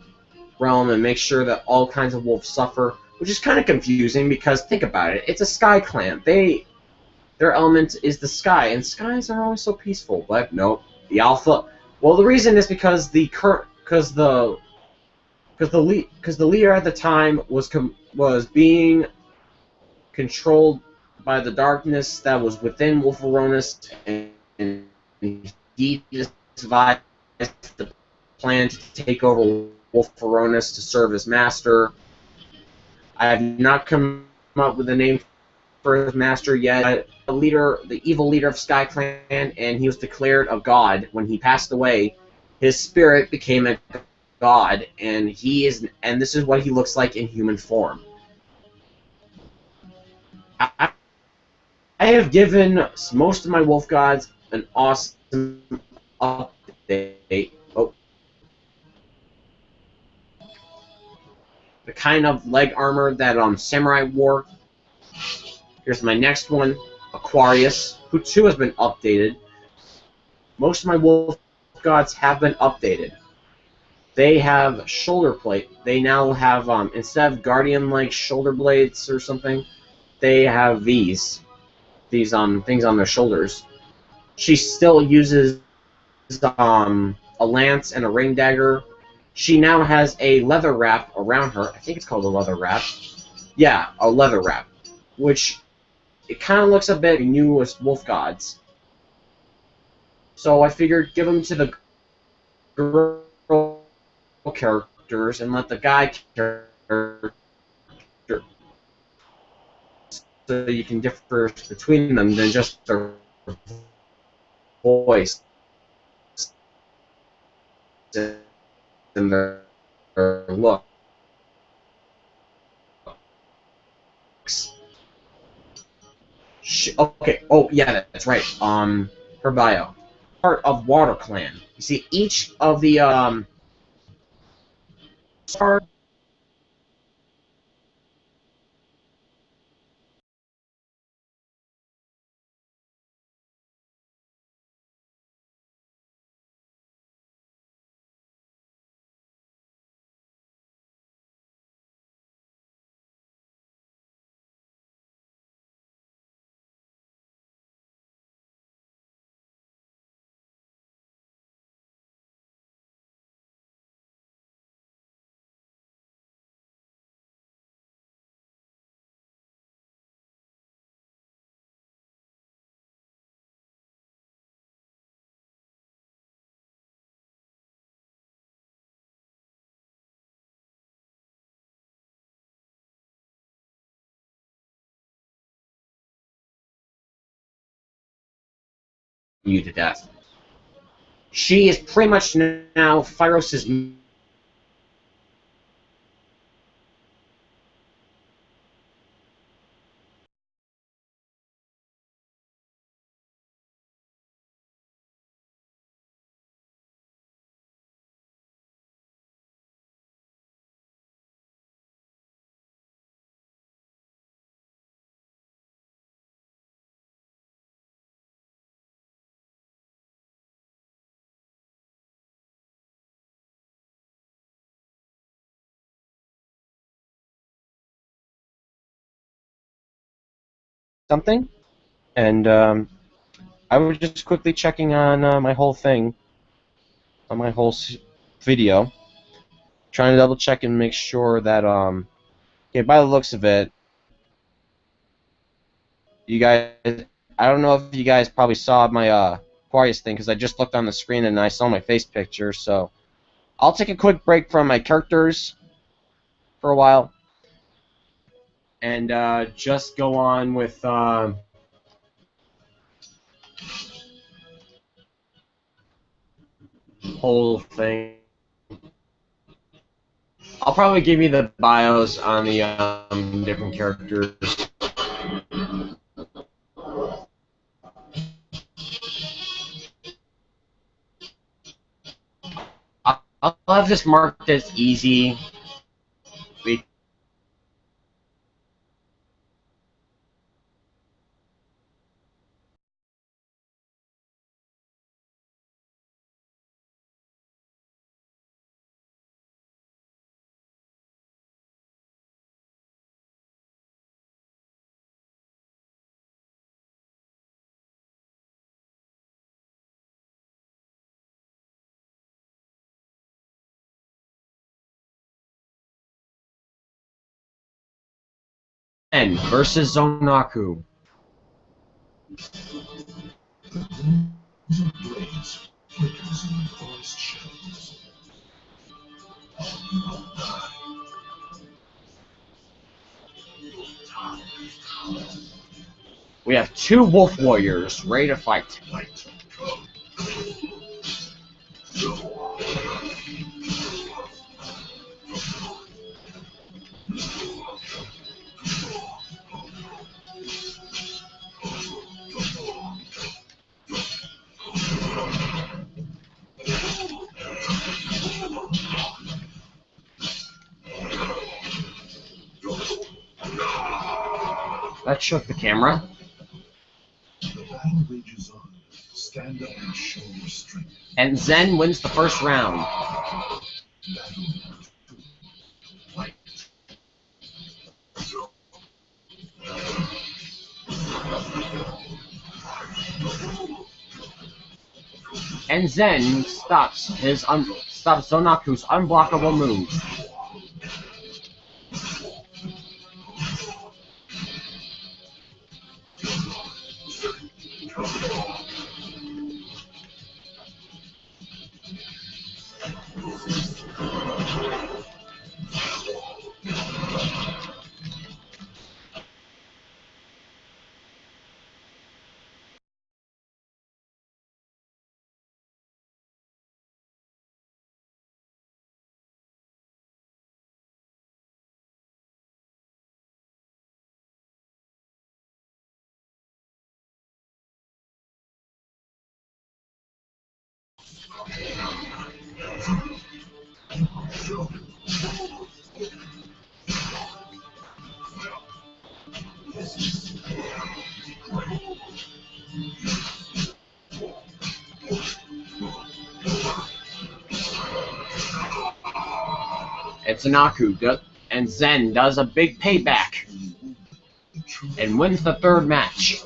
realm and make sure that all kinds of wolves suffer, which is kind of confusing because think about it, it's a Sky Clan. Their element is the sky, and skies are always so peaceful. But nope, the Alpha. Well, the reason is because the leader at the time was being controlled by the darkness that was within Wolferonis, and he devised the plan to take over Wolferonis to serve as master. I have not come up with a name for his master yet. The evil leader of Sky Clan, and he was declared a god when he passed away. His spirit became a god, and this is what he looks like in human form. I have given most of my wolf gods an awesome update. Oh. The kind of leg armor that Samurai wore. Here's my next one, Aquarius, who too has been updated. Most of my wolf gods have been updated. They have shoulder plate. They now have, instead of guardian-like shoulder blades or something, they have these things on their shoulders. She still uses a lance and a ring dagger. She now has a leather wrap around her. I think it's called a leather wrap. Yeah, a leather wrap, which it kind of looks a bit newest wolf gods. So I figured give them to the girl characters and let the guy character, so you can differ between them than just their voice and their look. Okay. Oh, yeah, that's right. Her bio. Part of Water Clan. You see, each of the you to death. She is pretty much now Phyros' something, and I was just quickly checking on my whole thing, on my whole video, trying to double check and make sure that okay, by the looks of it, you guys, I don't know if you guys probably saw my Aquarius thing because I just looked on the screen and I saw my face picture, so I'll take a quick break from my characters for a while and just go on with whole thing. I'll probably give you the bios on the different characters. I'll have this marked as easy. Zen versus Zonaku. We have two wolf warriors ready to fight. That shook the camera. The battle rages on. Stand up and show your strength. And Zen wins the first round. And Zen stops Zonaku's unblockable move. And Zonaku and Zen does a big payback and wins the third match.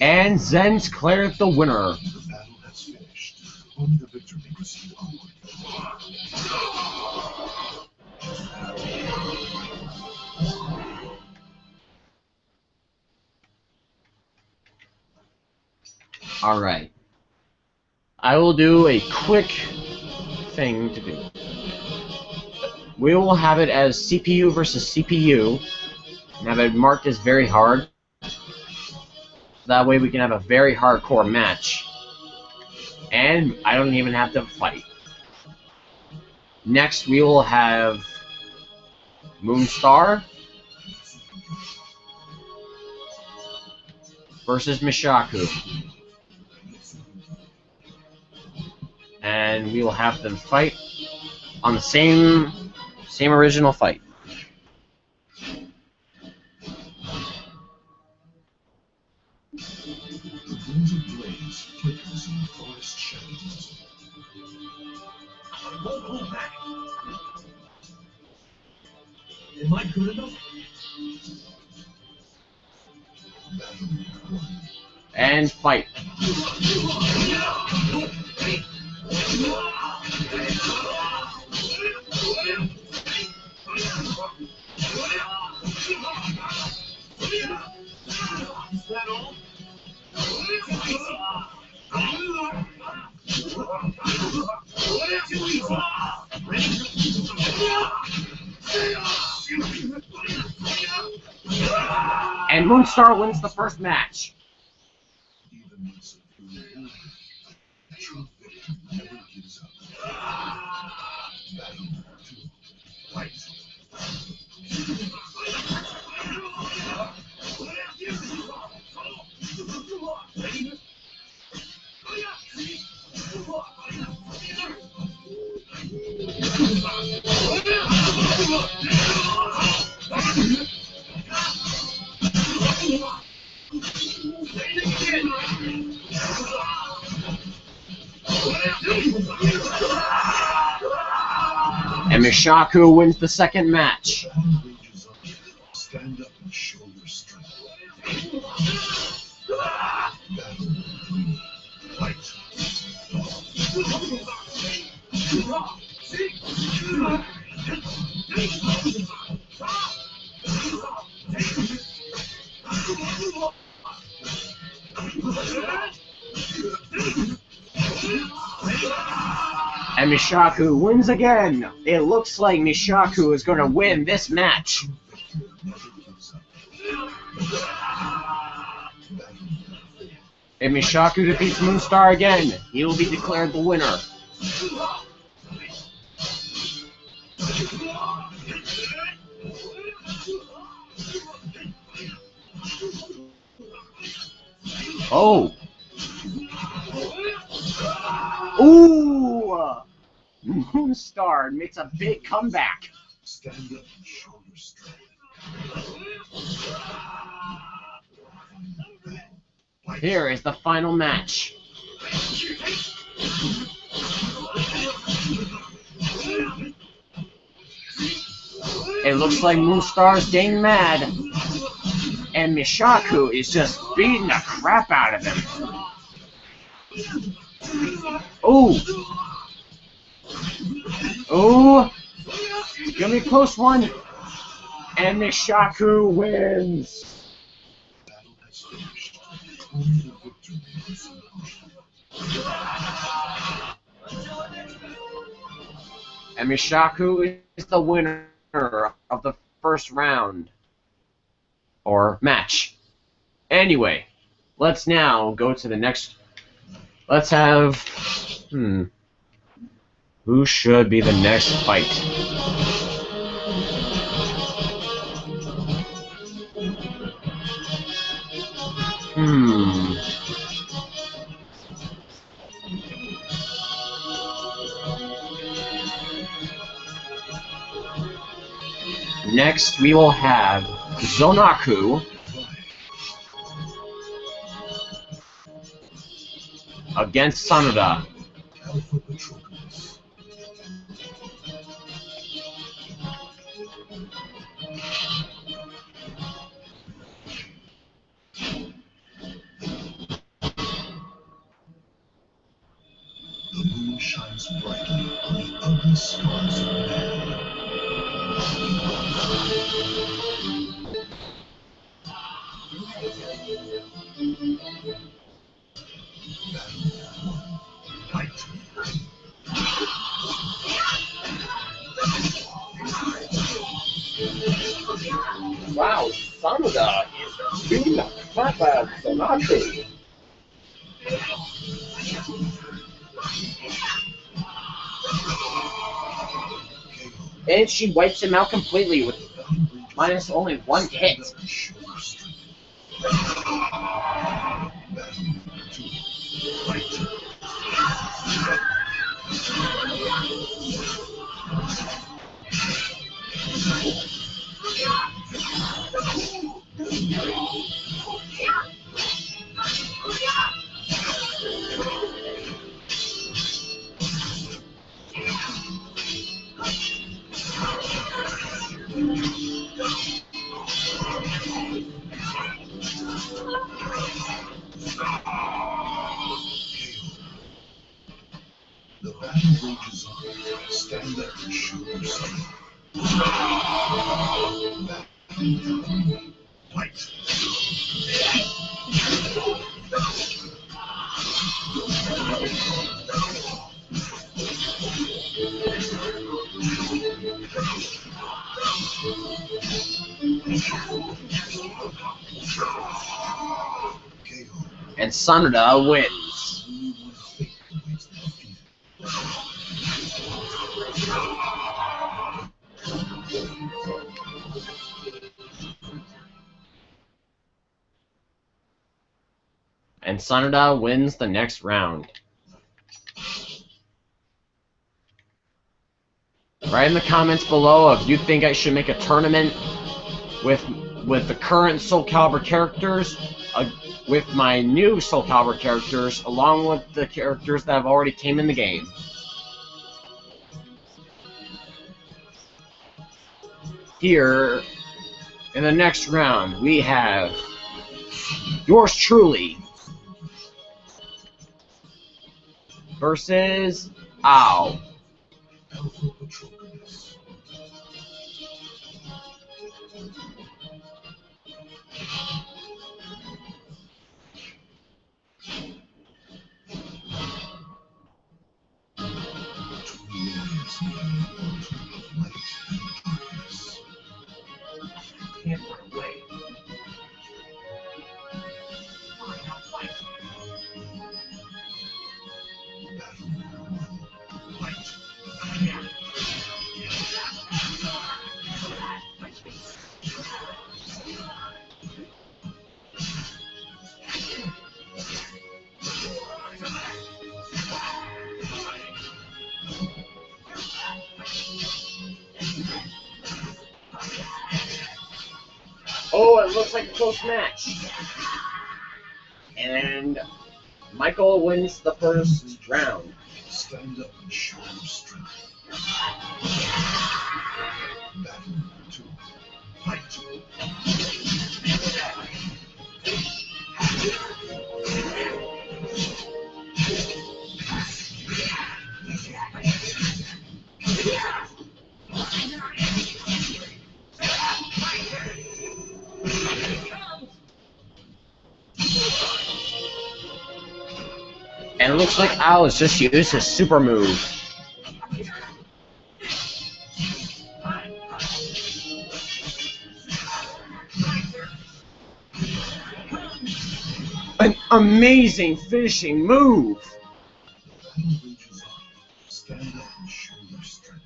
And Zen's declared the winner. The battle has finished. Only the victor may proceed onward. Alright. I will do a quick thing to do. We will have it as CPU versus CPU, and have it marked as very hard. That way we can have a very hardcore match. And I don't even have to fight. Next we will have Moonstar versus Mishaku. And we will have them fight on the same original fight. The golden blaze flickers in the forest shadows. I won't hold back. Am I good enough? And fight. Is that all? Ready? And Moonstar wins the first match. Even when severely wounded, a true victim never gives up. Battle number 2. Fight. And Mishaku wins the second match. Battle rages on. Stand up and show your strength. Battle number 3. Fight. And Mishaku wins again. It looks like Mishaku is going to win this match. True victor never gives up. If Mishaku defeats Moonstar again, he will be declared the winner. Oh! Ooh! Moonstar makes a big comeback. Stand up and show your strength. Here is the final match. It looks like Moonstar's getting mad, and Mishaku is just beating the crap out of him. Ooh! Ooh! It's gonna be a close one. And Mishaku wins. Battle has finished. Only the victor remains. And Mishaku is the winner of the first round. Or match. Anyway, let's now go to the next. Let's have. Who should be the next fight? Next, we will have Zonaku against Sanoda. Alpha Patroclus. The moon shines brightly on the ugly scars of man. Fight. Wow, Sanoda is beating the crap out of Zonaku. And she wipes him out completely with minus only one hit. The battle rages on. Stand up and show your strength. Fight. And Sanada wins. And Sanada wins the next round. Write in the comments below if you think I should make a tournament with the current Soul Calibur characters, with my new Soul Calibur characters, along with the characters that have already came in the game. Here, in the next round, we have yours truly versus Ow. Can't run away. Fine, I'll fight. Oh, it looks like a close match. And Michael wins the first round. Stand up and show your strength. Battle 2. Fight. And it looks like Al has just used his super move. An amazing finishing move! Stand up and show your strength.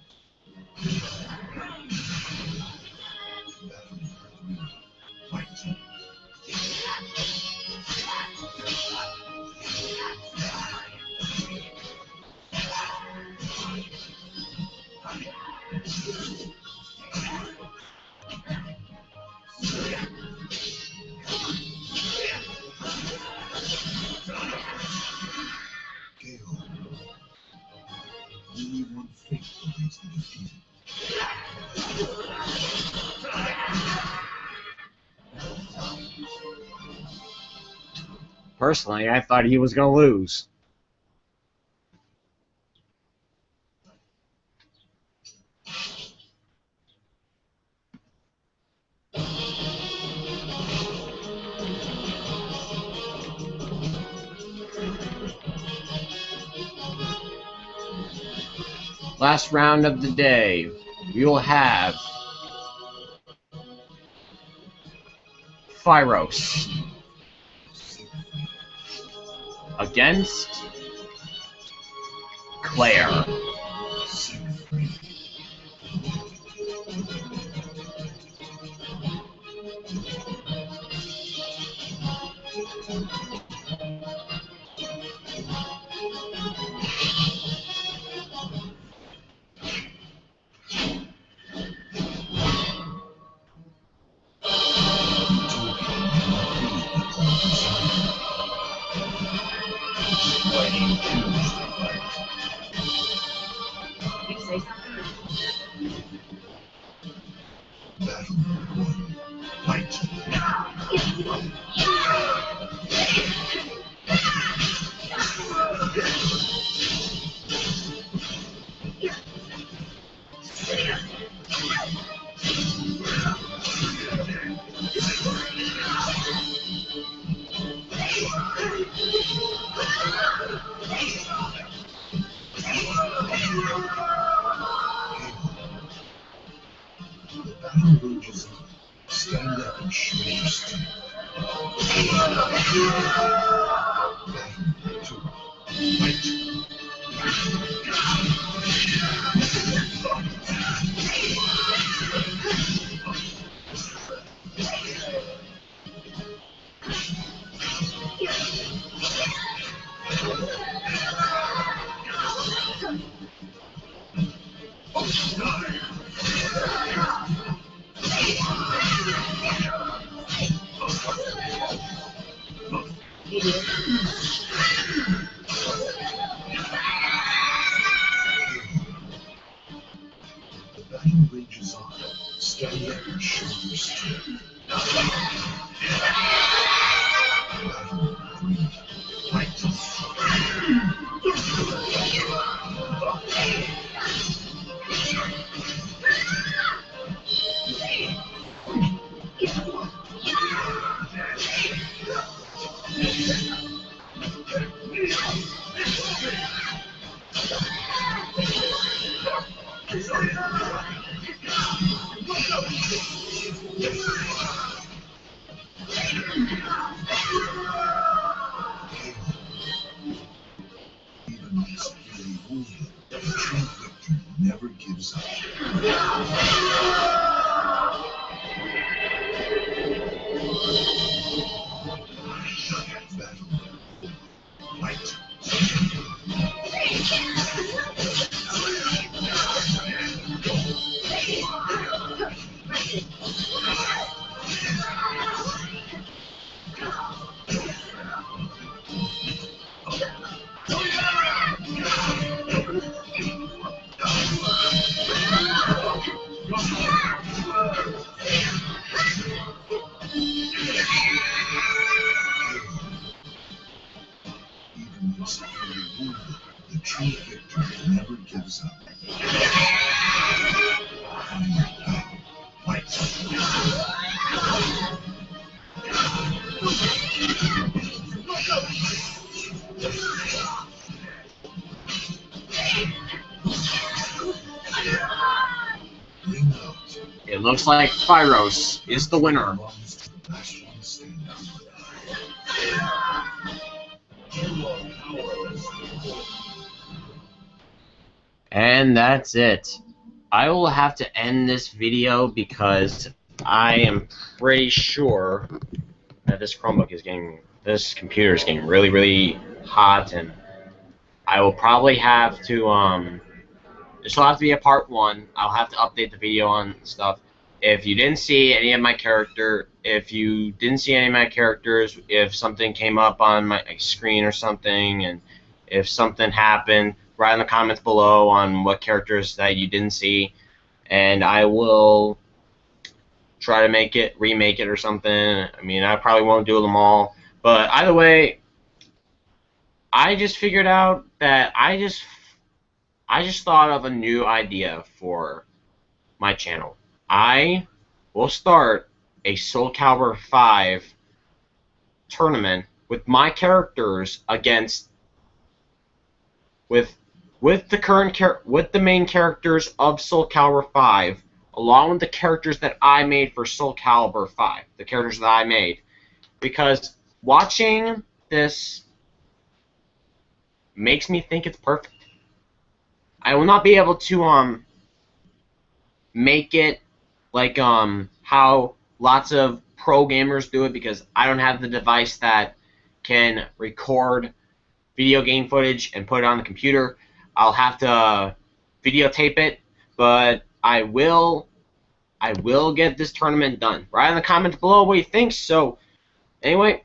Battle 3. Fight. Only one fate awaits the defeated. Personally, I thought he was going to lose. Last round of the day, we will have Fyros against Claire. You say something? Battle 1. Fight. The battle battle rages on. Stand up and show your strength. Battle 2. Fight. The battle rages on. Stand up and show your strength. Battle 3. Fight. Even when severely wounded, the true victor never gives up. Battle 4. Fight. Even when severely wounded, the true victor never gives up. Final battle. Fight. Ring out. It looks like Pyros is the winner. Belongs to the last one standing. And that's it. I will have to end this video because I am pretty sure that this computer is getting really, really hot, and I will probably have to, this will have to be a part 1. I'll have to update the video on stuff. If you didn't see any of my characters, if something came up on my screen or something, and if something happened, write in the comments below on what characters that you didn't see, and I will try to remake it or something. I mean, I probably won't do them all, but either way, I just figured out that I just thought of a new idea for my channel. I will start a Soul Calibur V tournament with my characters against with the main characters of Soul Calibur V, along with the characters that I made for Soul Calibur V, the characters that I made, because watching this makes me think it's perfect. I will not be able to make it like how lots of pro gamers do it, because I don't have the device that can record video game footage and put it on the computer. I'll have to videotape it, but I will get this tournament done. Write in the comments below what you think. So anyway,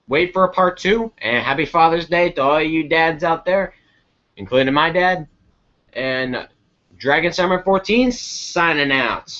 wait for a part 2, and happy Father's Day to all you dads out there, including my dad. And Dragon Summer 14 signing out.